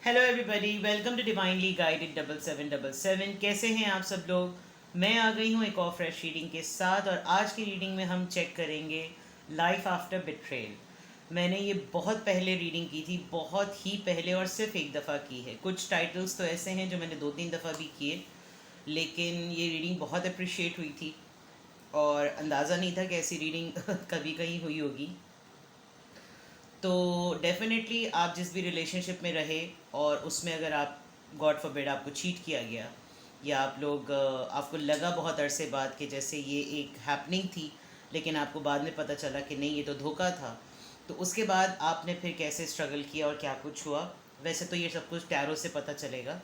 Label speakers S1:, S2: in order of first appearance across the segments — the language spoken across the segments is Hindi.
S1: Hello everybody, welcome to divinely guided 7777। कैसे हैं आप सब लोग। मैं आ गई हूँ एक और फ्रेश रीडिंग के साथ, और आज की रीडिंग में हम चेक करेंगे लाइफ आफ्टर बिट्रेल। मैंने ये बहुत पहले रीडिंग की थी, बहुत ही पहले, और सिर्फ एक दफ़ा की है। कुछ टाइटल्स तो ऐसे हैं जो मैंने 2-3 दफ़ा भी किए, लेकिन ये रीडिंग बहुत अप्रिशिएट हुई थी और अंदाज़ा नहीं था कि ऐसी रीडिंग कभी कहीं हुई होगी। तो डेफिनेटली आप जिस भी रिलेशनशिप में रहे और उसमें अगर आप, गॉड फॉरबिड, आपको चीट किया गया, या आप लोग आपको लगा बहुत अरसे बाद कि जैसे ये एक हैपनिंग थी, लेकिन आपको बाद में पता चला कि नहीं, ये तो धोखा था, तो उसके बाद आपने फिर कैसे स्ट्रगल किया और क्या कुछ हुआ। वैसे तो ये सब कुछ टैरो से पता चलेगा,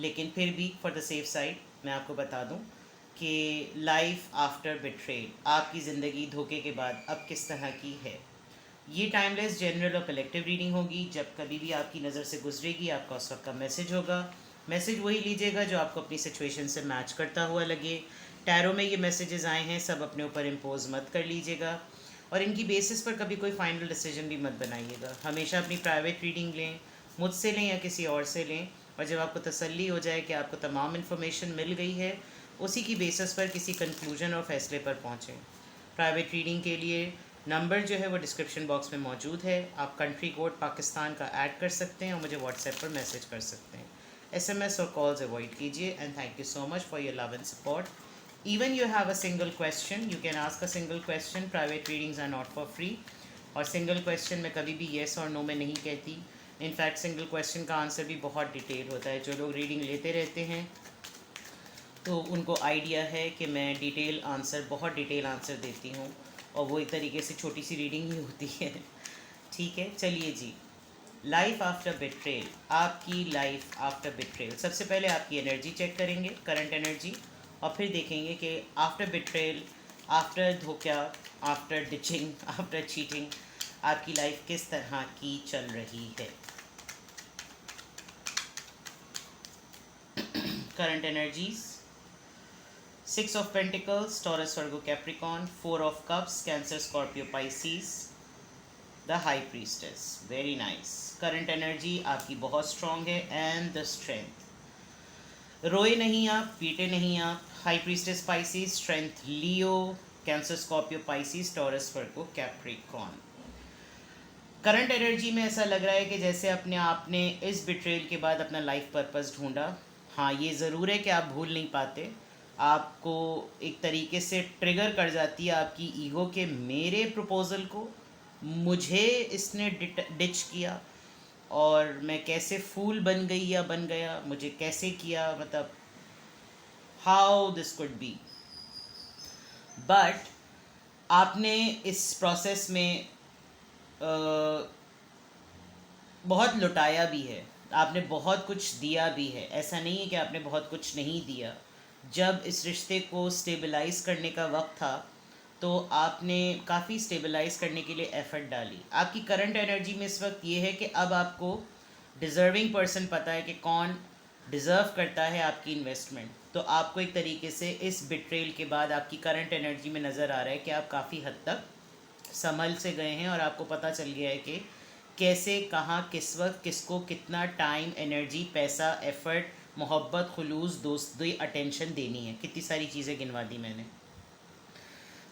S1: लेकिन फिर भी फॉर द सेफ साइड मैं आपको बता दूं कि लाइफ आफ्टर बिट्रेल, आपकी ज़िंदगी धोखे के बाद अब किस तरह की है। ये टाइमलेस, जनरल और कलेक्टिव रीडिंग होगी। जब कभी भी आपकी नज़र से गुजरेगी, आपका उस वक्त का मैसेज होगा। मैसेज वही लीजिएगा जो आपको अपनी सिचुएशन से मैच करता हुआ लगे। टैरो में ये मैसेजेस आए हैं, सब अपने ऊपर इम्पोज मत कर लीजिएगा, और इनकी बेसिस पर कभी कोई फाइनल डिसीजन भी मत बनाइएगा। हमेशा अपनी प्राइवेट रीडिंग लें, मुझसे लें या किसी और से लें, और जब आपको तसल्ली हो जाए कि आपको तमाम इन्फॉर्मेशन मिल गई है, उसी की बेसिस पर किसी कंक्लूजन और फैसले पर पहुँचें। प्राइवेट रीडिंग के लिए नंबर जो है वो डिस्क्रिप्शन बॉक्स में मौजूद है। आप कंट्री कोड पाकिस्तान का ऐड कर सकते हैं और मुझे व्हाट्सएप पर मैसेज कर सकते हैं। एसएमएस और कॉल्स अवॉइड कीजिए। And thank you so much for your love and support. Even you have a single question, you can ask a single question. Private readings are not for free, और सिंगल क्वेश्चन में कभी भी येस और नो में नहीं कहती। इनफैक्ट सिंगल क्वेश्चन का आंसर भी बहुत डिटेल होता है। जो लोग रीडिंग लेते रहते हैं तो उनको आइडिया है कि मैं डिटेल आंसर, बहुत डिटेल आंसर देती हूँ, और वो एक तरीके से छोटी सी रीडिंग ही होती है। ठीक है, चलिए जी। लाइफ आफ्टर बिट्रेल, आपकी लाइफ आफ्टर बिट्रेल। सबसे पहले आपकी एनर्जी चेक करेंगे, करंट एनर्जी, और फिर देखेंगे कि आफ्टर बिट्रेल, आफ्टर धोखा, आफ्टर डिचिंग, आफ्टर चीटिंग, आपकी लाइफ किस तरह की चल रही है। Current energies: Six of Pentacles, Taurus, Virgo, Capricorn. Four of Cups, Cancer, Scorpio, Pisces. The High Priestess. Very nice. Current energy आपकी बहुत strong है. And the strength. रोए नहीं आप, पीटे नहीं आप. High Priestess, Pisces. Strength, Leo. Cancer, Scorpio, Pisces. Taurus, Virgo, Capricorn. Current energy में ऐसा लग रहा है कि जैसे अपने आपने इस बिट्रेल के बाद अपना लाइफ पर्पस ढूंढा। हाँ, ये ज़रूर है कि आप भूल नहीं पाते। आपको एक तरीके से ट्रिगर कर जाती है आपकी ईगो के, मेरे प्रपोज़ल को मुझे इसने डिच किया, और मैं कैसे फूल बन गई या बन गया, मुझे कैसे किया, मतलब how this could be. But आपने इस प्रोसेस में बहुत लुटाया भी है, आपने बहुत कुछ दिया भी है। ऐसा नहीं है कि आपने बहुत कुछ नहीं दिया। जब इस रिश्ते को स्टेबलाइज करने का वक्त था, तो आपने काफ़ी स्टेबलाइज करने के लिए एफर्ट डाली। आपकी करंट एनर्जी में इस वक्त ये है कि अब आपको डिज़र्विंग पर्सन पता है कि कौन डिज़र्व करता है आपकी इन्वेस्टमेंट। तो आपको एक तरीके से इस बिट्रेल के बाद आपकी करंट एनर्जी में नज़र आ रहा है कि आप काफ़ी हद तक संभल से गए हैं, और आपको पता चल गया है कि कैसे, कहाँ, किस वक्त, किसको कितना टाइम, एनर्जी, पैसा, एफर्ट, मोहब्बत, खुलूस, दोस्ती, अटेंशन देनी है। कितनी सारी चीज़ें गिनवा दी मैंने।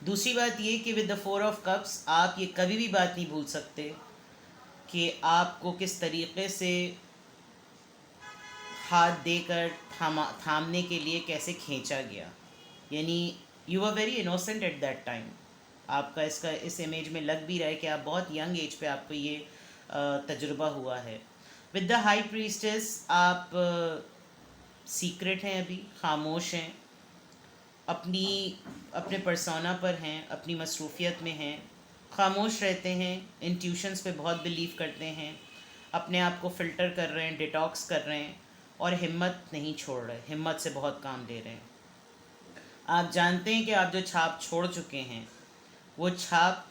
S1: दूसरी बात ये कि with the four of cups आप ये कभी भी बात नहीं भूल सकते कि आपको किस तरीके से हाथ देकर थामने के लिए कैसे खींचा गया। यानी you are very innocent at that time. आपका इसका इस इमेज में लग भी रहा है कि आप बहुत यंग एज पे आपको ये तजुर्बा हुआ है। विद द हाई प्रीस्टेस आप सीक्रेट हैं, अभी खामोश हैं, अपनी अपने परसोना पर हैं, अपनी मसरूफियत में हैं, खामोश रहते हैं, इंट्यूशंस पे बहुत बिलीव करते हैं, अपने आप को फ़िल्टर कर रहे हैं, डिटॉक्स कर रहे हैं, और हिम्मत नहीं छोड़ रहे, हिम्मत से बहुत काम ले रहे हैं। आप जानते हैं कि आप जो छाप छोड़ चुके हैं, वो छाप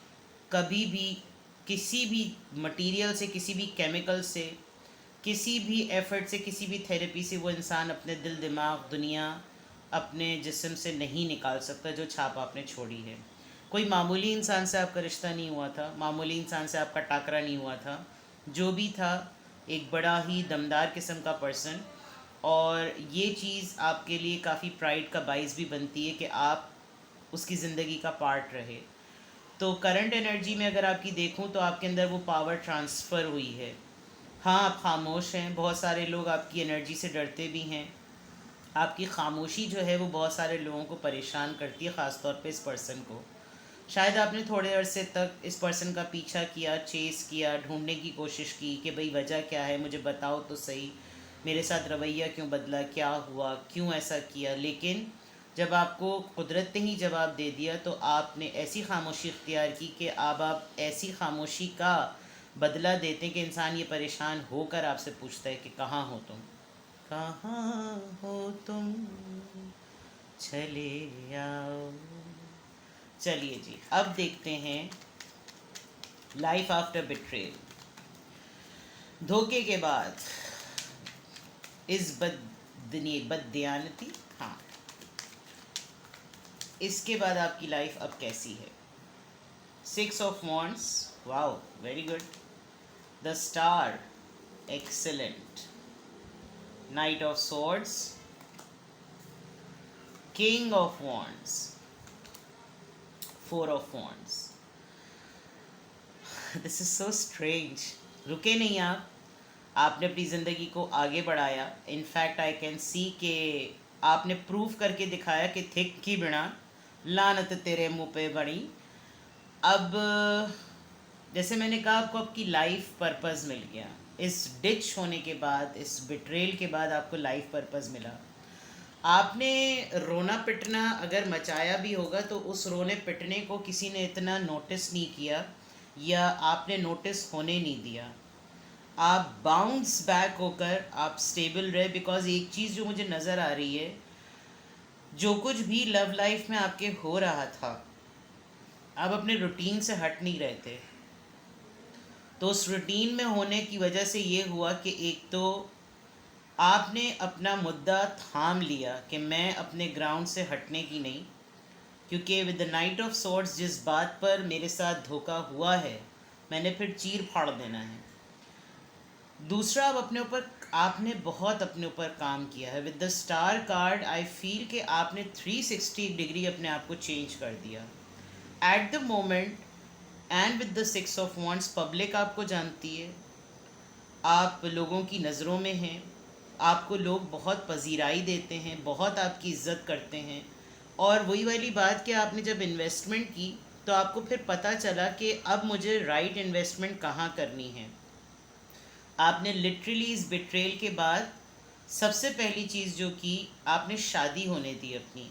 S1: कभी भी किसी भी मटेरियल से, किसी भी केमिकल से, किसी भी एफर्ट से, किसी भी थेरेपी से वो इंसान अपने दिल, दिमाग, दुनिया, अपने जिस्म से नहीं निकाल सकता जो छाप आपने छोड़ी है। कोई मामूली इंसान से आपका रिश्ता नहीं हुआ था, मामूली इंसान से आपका टाकरा नहीं हुआ था। जो भी था एक बड़ा ही दमदार किस्म का पर्सन, और ये चीज़ आपके लिए काफ़ी प्राइड का बाइस भी बनती है कि आप उसकी ज़िंदगी का पार्ट रहे। तो करंट एनर्जी में अगर आपकी देखूं तो आपके अंदर वो पावर ट्रांसफ़र हुई है। हाँ, आप खामोश हैं, बहुत सारे लोग आपकी एनर्जी से डरते भी हैं। आपकी खामोशी जो है वो बहुत सारे लोगों को परेशान करती है, ख़ास तौर पे इस पर्सन को। शायद आपने थोड़े अरसे तक इस पर्सन का पीछा किया, चेस किया, ढूंढने की कोशिश की कि भाई वजह क्या है, मुझे बताओ तो सही, मेरे साथ रवैया क्यों बदला, क्या हुआ, क्यों ऐसा किया। लेकिन जब आपको कुदरत ने ही जवाब दे दिया तो आपने ऐसी खामोशी इख्तियार की कि अब आप ऐसी खामोशी का बदला देते हैं कि इंसान ये परेशान होकर आपसे पूछता है कि कहाँ हो तुम, कहाँ हो तुम, चले आओ। चलिए जी, अब देखते हैं लाइफ आफ्टर बिट्रेल। धोखे के बाद इस बददियानती, हाँ, इसके बाद आपकी लाइफ अब कैसी है। 6 of Wands, wow, very good. The star, excellent. Night of Swords, king of Wands, 4 of Wands। This is so strange. रुके नहीं आप, आपने अपनी ज़िंदगी को आगे बढ़ाया। इनफैक्ट आई कैन सी के आपने प्रूव करके दिखाया कि थिक की बिना लानत तेरे मुंह पे बड़ी। अब जैसे मैंने कहा, आपको आपकी लाइफ पर्पस मिल गया। इस डिच होने के बाद, इस बिट्रेल के बाद आपको लाइफ पर्पस मिला। आपने रोना पिटना अगर मचाया भी होगा तो उस रोने पिटने को किसी ने इतना नोटिस नहीं किया, या आपने नोटिस होने नहीं दिया। आप बाउंस बैक होकर आप स्टेबल रहे। बिकॉज एक चीज़ जो मुझे नज़र आ रही है, जो कुछ भी लव लाइफ में आपके हो रहा था, आप अपने रूटीन से हट नहीं रहे थे। तो उस रूटीन में होने की वजह से ये हुआ कि एक तो आपने अपना मुद्दा थाम लिया कि मैं अपने ग्राउंड से हटने की नहीं, क्योंकि with the night of swords जिस बात पर मेरे साथ धोखा हुआ है, मैंने फिर चीर फाड़ देना है। दूसरा, अब अपने ऊपर आपने बहुत अपने ऊपर काम किया है। With the star card I feel कि आपने 360 डिग्री अपने आप को चेंज कर दिया at the moment. And with the 6 of Wands, public आपको जानती है, आप लोगों की नज़रों में हैं, आपको लोग बहुत पजीराई देते हैं, बहुत आपकी इज्जत करते हैं। और वही वाली बात कि आपने जब इन्वेस्टमेंट की तो आपको फिर पता चला कि अब मुझे राइट इन्वेस्टमेंट कहाँ करनी है। आपने लिटरली इस बिट्रेल के बाद सबसे पहली चीज़ जो की, आपने शादी होने दी अपनी।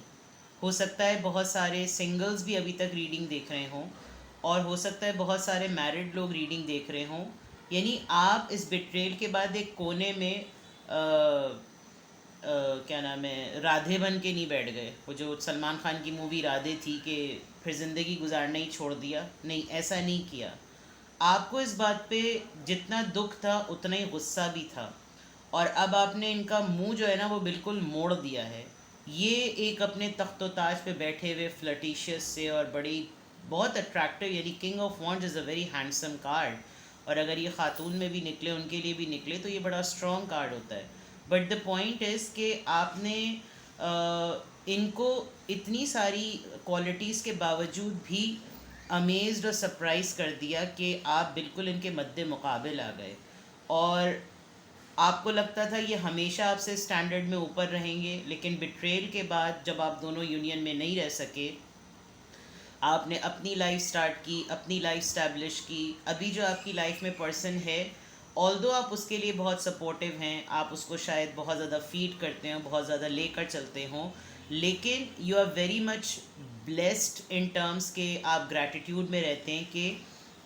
S1: हो सकता है बहुत सारे सिंगल्स भी अभी तक रीडिंग देख रहे हों, और हो सकता है बहुत सारे मैरिड लोग रीडिंग देख रहे हों। यानी आप इस बिट्रेल के बाद एक कोने में क्या नाम है, राधे बन के नहीं बैठ गए। वो जो सलमान खान की मूवी राधे थी कि फिर ज़िंदगी गुजारना ही छोड़ दिया, नहीं, ऐसा नहीं किया। आपको इस बात पे जितना दुख था उतना ही गुस्सा भी था, और अब आपने इनका मुंह जो है ना वो बिल्कुल मोड़ दिया है। ये एक अपने तख्त ताज पे बैठे हुए फ्लटिशियस से और बड़ी बहुत अट्रैक्टिव, यानी king of wands is a very handsome card, और अगर ये ख़ातून में भी निकले, उनके लिए भी निकले, तो ये बड़ा स्ट्रॉन्ग कार्ड होता है। बट द पॉइंट इज़ कि आपने इनको इतनी सारी क्वालिटीज़ के बावजूद भी अमेज्ड और सरप्राइज़ कर दिया कि आप बिल्कुल इनके मद्दे मुकाबिल आ गए। और आपको लगता था ये हमेशा आपसे स्टैंडर्ड में ऊपर रहेंगे, लेकिन बिट्रेल के बाद जब आप दोनों यूनियन में नहीं रह सके, आपने अपनी लाइफ स्टार्ट की, अपनी लाइफ स्टैब्लिश की। अभी जो आपकी लाइफ में पर्सन है, ऑल्दो आप उसके लिए बहुत सपोर्टिव हैं, आप उसको शायद बहुत ज़्यादा फीड करते हैं, बहुत ज़्यादा लेकर चलते हों, लेकिन you are very much blessed in terms के आप ग्रैटिट्यूड में रहते हैं कि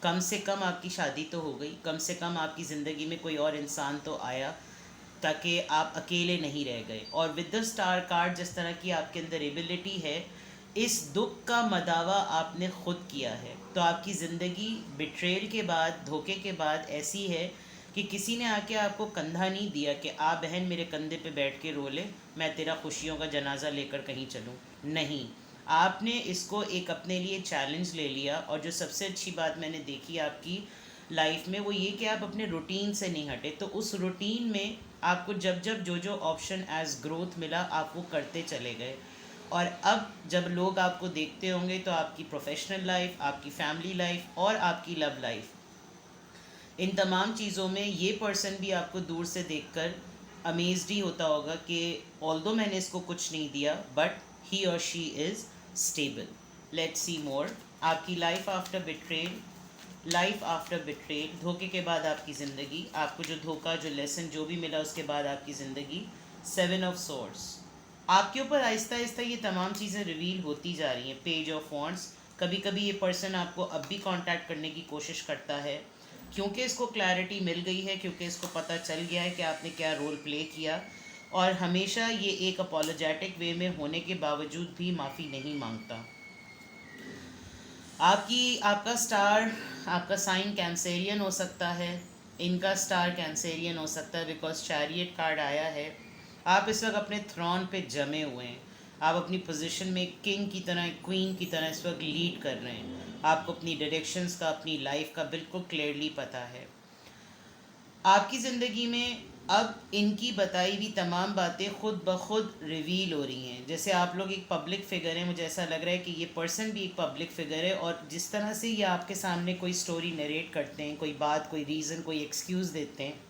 S1: कम से कम आपकी शादी तो हो गई, कम से कम आपकी ज़िंदगी में कोई और इंसान तो आया, ताकि आप अकेले नहीं रह गए। और विद द स्टार कार्ड, जिस तरह की आपके अंदर एबिलिटी है, इस दुख का मदावा आपने ख़ुद किया है। तो आपकी ज़िंदगी बिट्रेल के बाद, धोखे के बाद ऐसी है कि किसी ने आके आपको कंधा नहीं दिया कि आ बहन मेरे कंधे पे बैठ के रो ले, मैं तेरा खुशियों का जनाजा लेकर कहीं चलूँ। नहीं, आपने इसको एक अपने लिए चैलेंज ले लिया। और जो सबसे अच्छी बात मैंने देखी आपकी लाइफ में वो ये कि आप अपने रूटीन से नहीं हटे। तो उस रूटीन में आपको जब जब जो जो ऑप्शन एज ग्रोथ मिला आप वो करते चले गए। और अब जब लोग आपको देखते होंगे तो आपकी प्रोफेशनल लाइफ, आपकी फैमिली लाइफ और आपकी लव लाइफ, इन तमाम चीज़ों में ये पर्सन भी आपको दूर से देखकर अमेज्ड ही होता होगा कि ऑल्दो मैंने इसको कुछ नहीं दिया बट ही और she is stable. Let's see more. आपकी life after betrayal. Life after betrayal, धोखे के बाद आपकी ज़िंदगी, आपको जो धोखा, जो लेसन, जो भी मिला उसके बाद आपकी ज़िंदगी। 7 ऑफ सोर्ड्स, आपके ऊपर आहिस्ता आहिस्ता ये तमाम चीज़ें रिवील होती जा रही हैं। पेज ऑफ वॉन्ट्स, कभी कभी ये पर्सन आपको अब भी कांटेक्ट करने की कोशिश करता है क्योंकि इसको क्लैरिटी मिल गई है, क्योंकि इसको पता चल गया है कि आपने क्या रोल प्ले किया। और हमेशा ये एक अपोलोजेटिक वे में होने के बावजूद भी माफ़ी नहीं मांगता। आपका स्टार, आपका साइन कैंसेरियन हो सकता है, इनका स्टार कैंसेरियन हो सकता है बिकॉज चैरियट कार्ड आया है। आप इस वक्त अपने थ्रोन पे जमे हुए हैं। आप अपनी पोजीशन में किंग की तरह, क्वीन की तरह इस वक्त लीड कर रहे हैं। आपको अपनी डायरेक्शंस का, अपनी लाइफ का बिल्कुल क्लियरली पता है। आपकी ज़िंदगी में अब इनकी बताई हुई तमाम बातें खुद ब खुद रिवील हो रही हैं। जैसे आप लोग एक पब्लिक फ़िगर हैं, मुझे ऐसा लग रहा है कि ये पर्सन भी एक पब्लिक फ़िगर है और जिस तरह से ये आपके सामने कोई स्टोरी नरेट करते हैं, कोई बात, कोई रीज़न, कोई एक्सक्यूज़ देते हैं,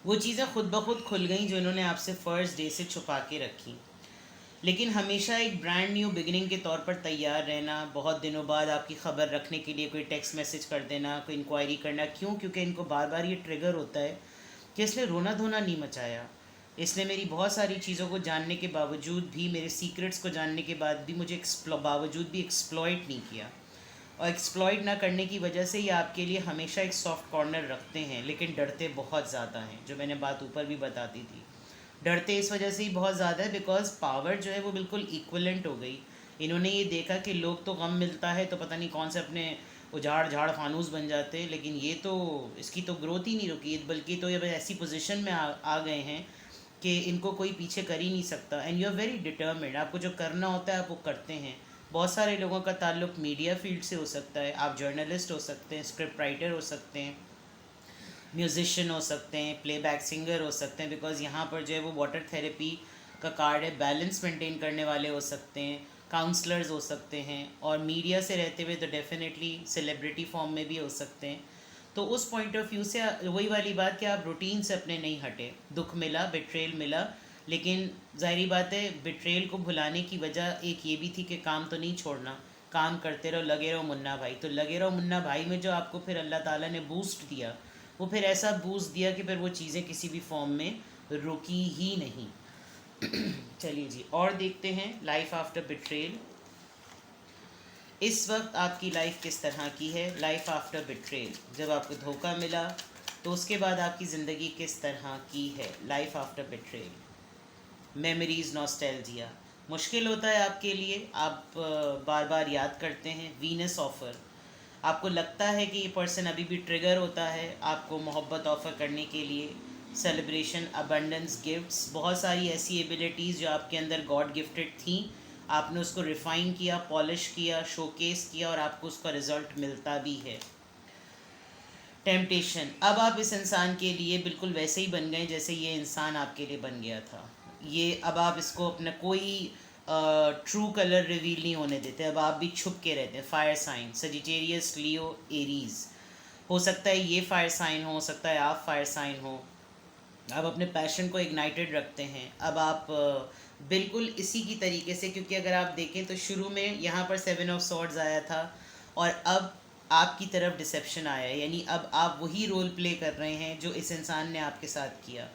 S1: वो चीज़ें खुद ब खुद खुल गई जो इन्होंने आपसे फ़र्स्ट डे से छुपा के रखी। लेकिन हमेशा एक ब्रांड न्यू बिगिनिंग के तौर पर तैयार रहना, बहुत दिनों बाद आपकी ख़बर रखने के लिए कोई टेक्स्ट मैसेज कर देना, कोई इंक्वायरी करना। क्यों? क्योंकि इनको बार बार ये ट्रिगर होता है कि इसने रोना धोना नहीं मचाया, इसने मेरी बहुत सारी चीज़ों को जानने के बावजूद भी, मेरे सीक्रेट्स को जानने के बाद भी मुझे बावजूद भी एक्सप्लॉइट नहीं किया। और एक्सप्लॉइट ना करने की वजह से ये आपके लिए हमेशा एक सॉफ्ट कॉर्नर रखते हैं, लेकिन डरते बहुत ज़्यादा हैं, जो मैंने बात ऊपर भी बताती थी। डरते इस वजह से ही बहुत ज़्यादा है बिकॉज पावर जो है वो बिल्कुल इक्वलेंट हो गई। इन्होंने ये देखा कि लोग तो गम मिलता है तो पता नहीं कौन से अपने उजाड़ झाड़ फानूस बन जाते हैं, लेकिन ये तो, इसकी तो ग्रोथ ही नहीं रुकी, बल्कि तो ये ऐसी पोजीशन में आ गए हैं कि इनको कोई पीछे कर ही नहीं सकता। And you are very determined, आपको जो करना होता है आप वो करते हैं। बहुत सारे लोगों का ताल्लुक मीडिया फील्ड से हो सकता है, आप जर्नलिस्ट हो सकते हैं, स्क्रिप्ट राइटर हो सकते हैं, म्यूज़िशियन हो सकते हैं, प्लेबैक सिंगर हो सकते हैं, बिकॉज़ यहाँ पर जो है वो वाटर थेरेपी का कार्ड है, बैलेंस मेंटेन करने वाले हो सकते हैं, काउंसलर्स हो सकते हैं, और मीडिया से रहते हुए तो डेफिनेटली सेलिब्रिटी फॉर्म में भी हो सकते हैं। तो उस पॉइंट ऑफ व्यू से वही वाली बात कि आप रूटीन से अपने नहीं हटे। दुख मिला, बिट्रेल मिला, लेकिन ज़ाहिरी बात है बिट्रेल को भुलाने की वजह एक ये भी थी कि काम तो नहीं छोड़ना, काम करते रहो, लगे रहो मुन्ना भाई। तो लगे रहो मुन्ना भाई में जो आपको फिर अल्लाह ताला ने बूस्ट दिया, वो फिर ऐसा बूस्ट दिया कि फिर वो चीज़ें किसी भी फॉर्म में रुकी ही नहीं। चलिए जी, और देखते हैं लाइफ आफ्टर बिट्रेल। इस वक्त आपकी लाइफ किस तरह की है? लाइफ आफ्टर बिट्रेल, जब आपको धोखा मिला तो उसके बाद आपकी ज़िंदगी किस तरह की है? Life after betrayal, memories, nostalgia, मुश्किल होता है आपके लिए, आप बार बार याद करते हैं। वीनस ऑफ़र, आपको लगता है कि ये पर्सन अभी भी ट्रिगर होता है आपको मोहब्बत ऑफ़र करने के लिए। सेलिब्रेशन, अबंडेंस, गिफ्ट्स, बहुत सारी ऐसी एबिलिटीज़ जो आपके अंदर गॉड गिफ्टेड थी, आपने उसको रिफ़ाइन किया, पॉलिश किया, शोकेस किया, और आपको उसका रिज़ल्ट मिलता भी है। टेम्पटेशन, अब आप इस इंसान के लिए बिल्कुल वैसे ही बन गए जैसे ये इंसान आपके लिए बन गया था। ये अब आप इसको अपना कोई ट्रू कलर रिवील नहीं होने देते, अब आप भी छुप के रहते हैं। फायर साइन, सजिटेरियस, लियो, एरीज, हो सकता है ये फायर साइन हो सकता है आप फायर साइन हो। आप अपने पैशन को इग्नाइटेड रखते हैं। अब आप बिल्कुल इसी की तरीके से, क्योंकि अगर आप देखें तो शुरू में यहाँ पर 7 ऑफ सॉर्ड्स आया था और अब आपकी तरफ डिसेप्शन आया है, यानी अब आप वही रोल प्ले कर रहे हैं जो इस इंसान ने आपके साथ किया।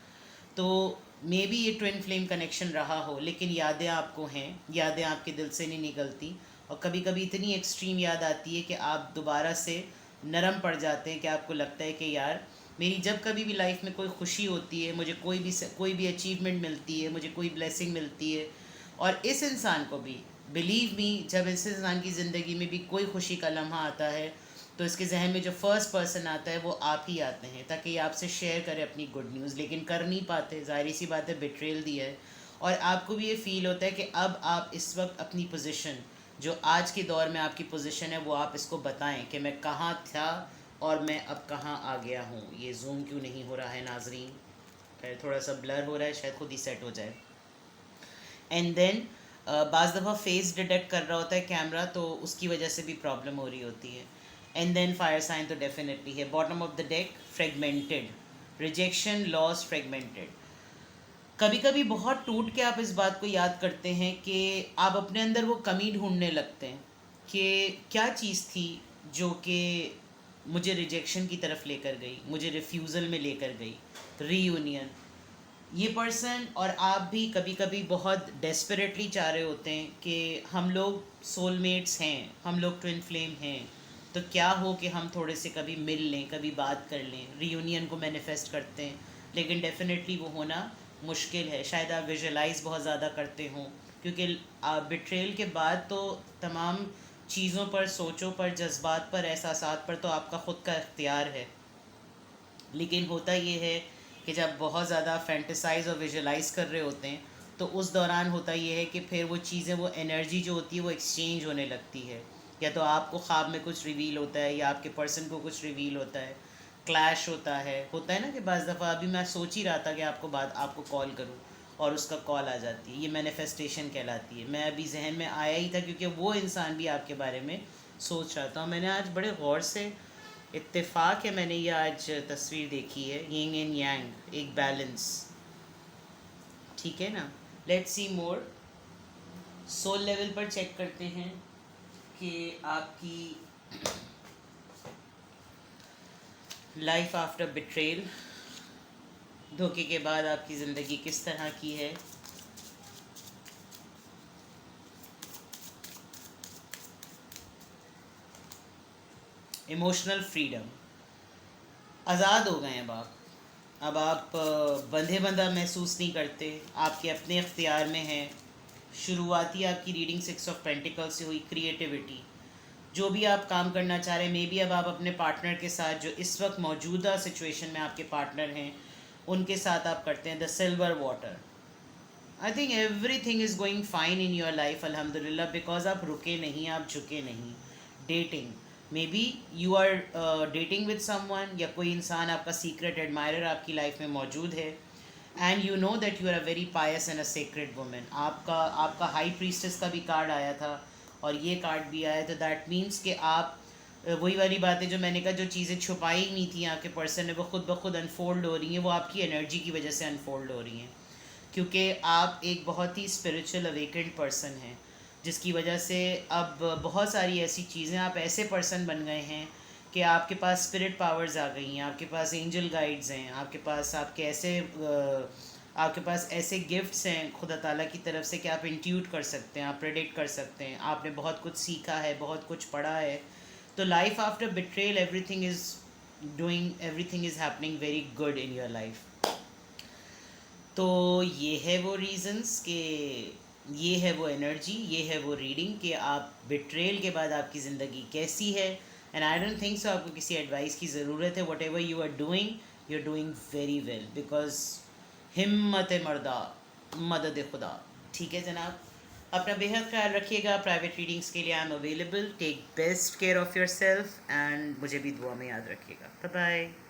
S1: तो मे बी ये ट्विन फ्लेम कनेक्शन रहा हो, लेकिन यादें आपको हैं, यादें आपके दिल से नहीं निकलती, और कभी कभी इतनी एक्सट्रीम याद आती है कि आप दोबारा से नरम पड़ जाते हैं कि आपको लगता है कि यार मेरी जब कभी भी लाइफ में कोई खुशी होती है, मुझे कोई भी अचीवमेंट मिलती है, मुझे कोई ब्लेसिंग मिलती है, और इस इंसान को भी, बिलीव मी, जब इस इंसान की ज़िंदगी में भी कोई खुशी का लम्हा आता है तो इसके जहन में जो फर्स्ट पर्सन आता है वो आप ही आते हैं, ताकि ये आपसे शेयर करें अपनी गुड न्यूज़, लेकिन कर नहीं पाते। ज़ाहिर सी बात है, बिट्रेल दिया है, और आपको भी ये फ़ील होता है कि अब आप इस वक्त अपनी पोजीशन, जो आज के दौर में आपकी पोजीशन है, वो आप इसको बताएं कि मैं कहाँ था और मैं अब कहाँ आ गया हूँ। ये जूम क्यों नहीं हो रहा है नाजरीन, थोड़ा सा ब्लर हो रहा है, शायद खुद ही सेट हो जाए। एंड देन बाज़ दफ़ा फेस डिटेक्ट कर रहा होता है कैमरा, तो उसकी वजह से भी प्रॉब्लम हो रही होती है। एंड देन फायर साइन तो डेफिनेटली है। Bottom of the deck fragmented, rejection, loss, fragmented. कभी कभी बहुत टूट के आप इस बात को याद करते हैं कि आप अपने अंदर वो कमी ढूंढने लगते हैं कि क्या चीज़ थी जो कि मुझे रिजेक्शन की तरफ लेकर गई, मुझे रिफ्यूज़ल में लेकर गई, रीयूनियन। ये पर्सन और आप भी कभी कभी बहुत डेस्परेटली चाह रहे होते हैं कि हम लोग सोलमेट्स हैं, हम लोग ट्विन फ्लेम हैं, तो क्या हो कि हम थोड़े से कभी मिल लें, कभी बात कर लें, रीयूनियन को मैनिफेस्ट करते हैं। लेकिन डेफिनेटली वो होना मुश्किल है। शायद आप विजुलाइज बहुत ज़्यादा करते हों, क्योंकि बिट्रेल के बाद तो तमाम चीज़ों पर, सोचों पर, जज्बात पर, एहसासात पर तो आपका ख़ुद का इख्तियार है। लेकिन होता ये है कि जब बहुत ज़्यादा फैंटिसाइज और विजुलाइज कर रहे होते हैं, तो उस दौरान होता ये है कि फिर वो चीज़ें, वो एनर्जी जो होती है वो एक्सचेंज होने लगती है। या तो आपको ख्वाब में कुछ रिवील होता है, या आपके पर्सन को कुछ रिवील होता है, क्लैश होता है ना कि बाज़ दफ़ा अभी मैं सोच ही रहा था कि आपको कॉल करूं, और उसका कॉल आ जाती है। ये मैनिफेस्टेशन कहलाती है। मैं अभी जहन में आया ही था क्योंकि वो इंसान भी आपके बारे में सोच रहा था। मैंने आज बड़े गौर से, इत्तेफाक है, मैंने ये आज तस्वीर देखी है, यिंग एंड यांग, एक बैलेंस। ठीक है ना। Let's see more. Soul level पर चेक करते हैं कि आपकी लाइफ आफ्टर बिट्रेल, धोखे के बाद आपकी ज़िंदगी किस तरह की है। इमोशनल फ्रीडम, आज़ाद हो गए अब आप। अब आप बंधे बंधा महसूस नहीं करते, आपके अपने इख्तियार में हैं। शुरुआती आपकी रीडिंग 6 ऑफ पेंटिकल से हुई, क्रिएटिविटी। जो भी आप काम करना चाह रहे हैं, मे बी अब आप अपने पार्टनर के साथ, जो इस वक्त मौजूदा सिचुएशन में आपके पार्टनर हैं, उनके साथ आप करते हैं the silver water. I think everything is going fine in your life अल्हम्दुलिल्लाह, बिकॉज आप रुके नहीं, आप झुके नहीं। Dating, maybe you are dating with someone, या कोई इंसान आपका सीक्रेट एडमायरर आपकी लाइफ में मौजूद है, and you know that you are a very pious and a sacred women. आपका हाई प्रीस्टेस का भी कार्ड आया था, और ये कार्ड भी आया, तो दैट मीन्स कि आप वही वाली बात है जो मैंने कहा, जो चीज़ें छुपाई नहीं थी आपके पर्सन ने, वो खुद ब खुद अनफोल्ड हो रही हैं। वो आपकी एनर्जी की वजह से अनफोल्ड हो रही हैं, क्योंकि आप एक बहुत ही स्पिरिचुअल अवेकेंड पर्सन हैं, जिसकी वजह से अब बहुत सारी ऐसी चीज़ें, आप ऐसे पर्सन बन गए हैं कि आपके पास स्पिरिट पावर्स आ गई हैं, आपके पास एंजल गाइड्स हैं, आपके पास ऐसे गिफ्ट्स हैं खुदा ताला की तरफ से कि आप इंट्यूट कर सकते हैं, आप प्रेडिक्ट कर सकते हैं। आपने बहुत कुछ सीखा है, बहुत कुछ पढ़ा है। तो life after betrayal, everything is happening very good in your life. तो ये है वो रीज़न्स कि ये है वो एनर्जी, ये है वो रीडिंग कि आप बिट्रेल के बाद आपकी ज़िंदगी कैसी है। And I don't think so आपको किसी एडवाइस की ज़रूरत है। Whatever you are doing very well, because हिम्मत मर्दा, मदद खुदा। ठीक है जनाब, अपना बेहद ख्याल रखिएगा। प्राइवेट रीडिंग्स के लिए I am available. Take best care of yourself, and मुझे भी दुआ में याद रखिएगा। Bye bye.